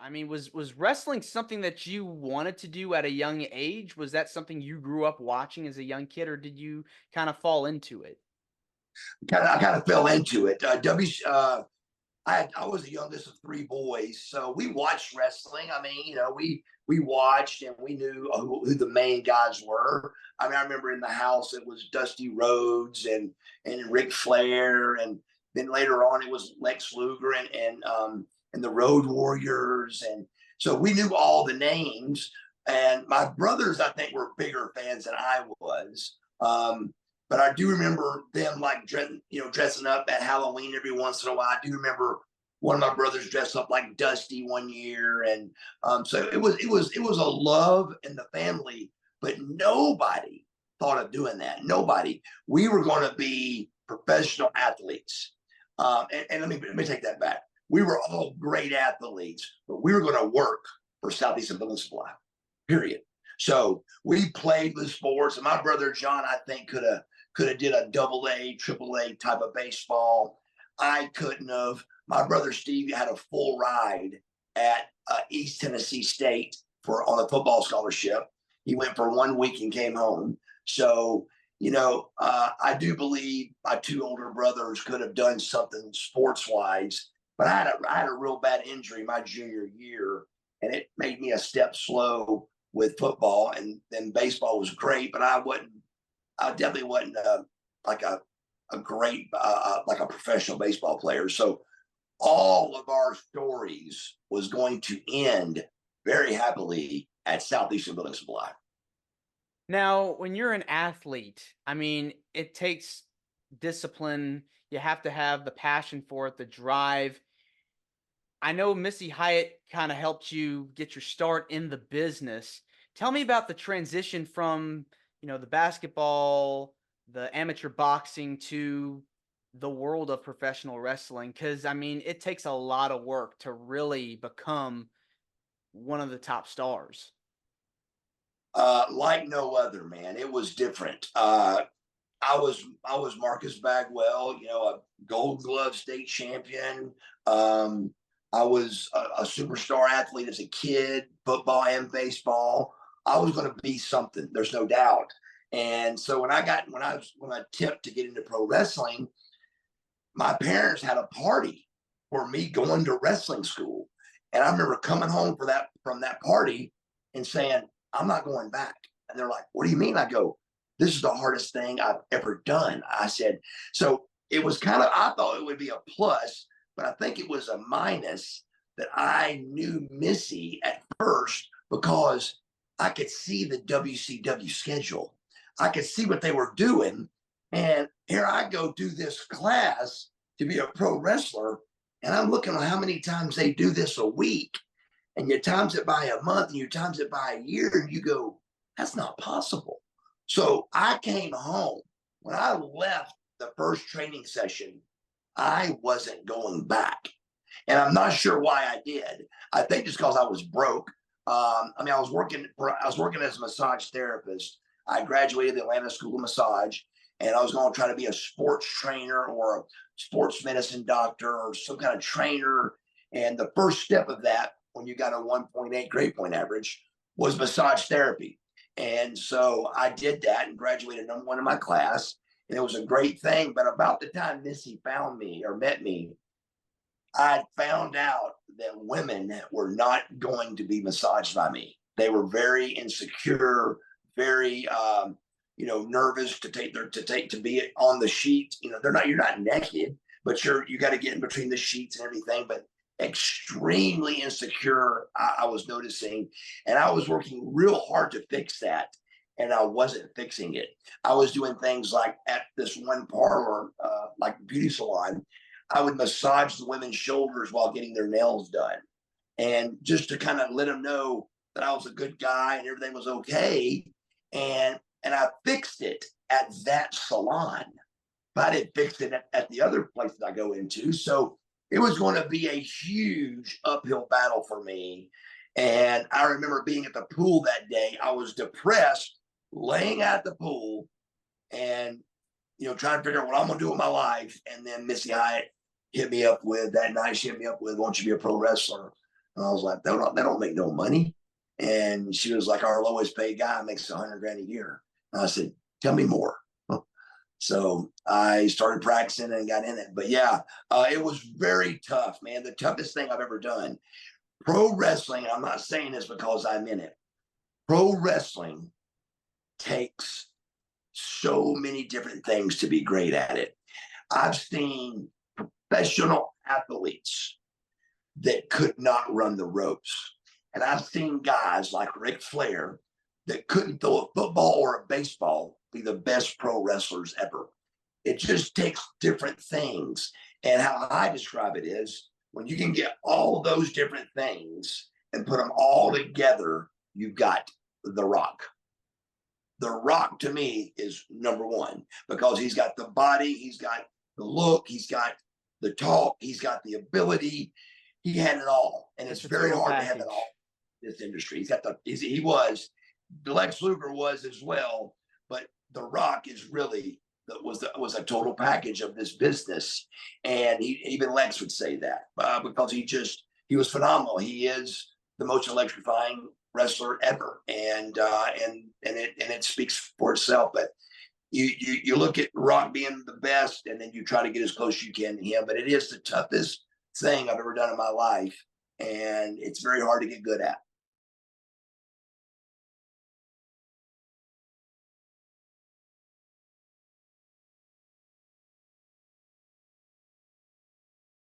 I mean, was wrestling something that you wanted to do at a young age? Was that something you grew up watching as a young kid, or did you kind of fall into it? I kind of fell into it. I was the youngest of three boys, so we watched wrestling. I mean, we watched and we knew who the main guys were. I mean, I remember in the house it was Dusty Rhodes and Ric Flair, and then later on it was Lex Luger and the Road Warriors, and so we knew all the names. And my brothers, I think, were bigger fans than I was. But I do remember them like dressing up at Halloween every once in a while. I do remember one of my brothers dressed up like Dusty one year, and so it was a love in the family. But nobody thought of doing that. Nobody. We were going to be professional athletes, and let me take that back. We were all great athletes, but we were going to work for Southeastern Building Supply. Period. So we played the sports, and my brother John, I think, could have did a double A, triple A type of baseball. I couldn't have. My brother Steve had a full ride at East Tennessee State on a football scholarship. He went for 1 week and came home. So, I do believe my two older brothers could have done something sports wise, but I had a real bad injury my junior year, and it made me a step slow with football. And then baseball was great, but I definitely wasn't like a great like a professional baseball player. So all of our stories was going to end very happily at Southeastern Building Supply. Now, when you're an athlete, I mean, it takes discipline. You have to have the passion for it, the drive. I know Missy Hyatt kind of helped you get your start in the business. Tell me about the transition from, the basketball, the amateur boxing to the world of professional wrestling. Cause I mean, it takes a lot of work to really become one of the top stars. Like no other, man. It was different. I was Marcus Bagwell, a Gold Glove state champion. I was a superstar athlete as a kid, football and baseball. I was going to be something. There's no doubt. And so when I tipped to get into pro wrestling, my parents had a party for me going to wrestling school, and I remember coming home from that party and saying, "I'm not going back." And they're like, "What do you mean?" I go, "This is the hardest thing I've ever done." I said, so it was I thought it would be a plus, but I think it was a minus that I knew Missy at first because I could see the WCW schedule. I could see what they were doing. And here I go do this class to be a pro wrestler. And I'm looking at how many times they do this a week. And you times it by a month and you times it by a year. And you go, that's not possible. So I came home. When I left the first training session, I wasn't going back. And I'm not sure why I did. I think just because I was broke. I was working as a massage therapist. I graduated the Atlanta School of Massage, and I was going to try to be a sports trainer or a sports medicine doctor or some kind of trainer. And the first step of that, when you got a 1.8 grade point average, was massage therapy. And so I did that and graduated number one in my class. And it was a great thing. But about the time Missy found me or met me, I found out that women were not going to be massaged by me. They were very insecure, very nervous to be on the sheet. You're not naked, but you got to get in between the sheets and everything. But extremely insecure, I was noticing, and I was working real hard to fix that, and I wasn't fixing it. I was doing things like at this one parlor, like beauty salon, I would massage the women's shoulders while getting their nails done, and just to kind of let them know that I was a good guy and everything was okay. And I fixed it at that salon, but I didn't fix it at the other places I go into. So it was going to be a huge uphill battle for me. And I remember being at the pool that day. I was depressed, laying at the pool, and trying to figure out what I'm going to do with my life. And then Missy Hyatt hit me up with that night. She hit me up with, "Won't you be a pro wrestler?" And I was like, they don't make no money. And she was like, our lowest paid guy makes 100 grand a year. And I said, tell me more. So I started practicing and got in it. But yeah, it was very tough, man. The toughest thing I've ever done. Pro wrestling, I'm not saying this because I'm in it. Pro wrestling takes so many different things to be great at it. I've seen professional athletes that could not run the ropes. And I've seen guys like Ric Flair that couldn't throw a football or a baseball be the best pro wrestlers ever. It just takes different things. And how I describe it is when you can get all those different things and put them all together, you've got The Rock. The Rock to me is number one because he's got the body, he's got the look, he's got the talk, he's got the ability. He had it all, and it's It's a very total hard to have it all package. in this industry. He was Lex Luger was as well, but The Rock is really was a total package of this business, and even Lex would say that because he was phenomenal. He is the most electrifying wrestler ever, and it speaks for itself. But you look at Rock being the best, and then you try to get as close as you can to him. But it is the toughest thing I've ever done in my life, and it's very hard to get good at.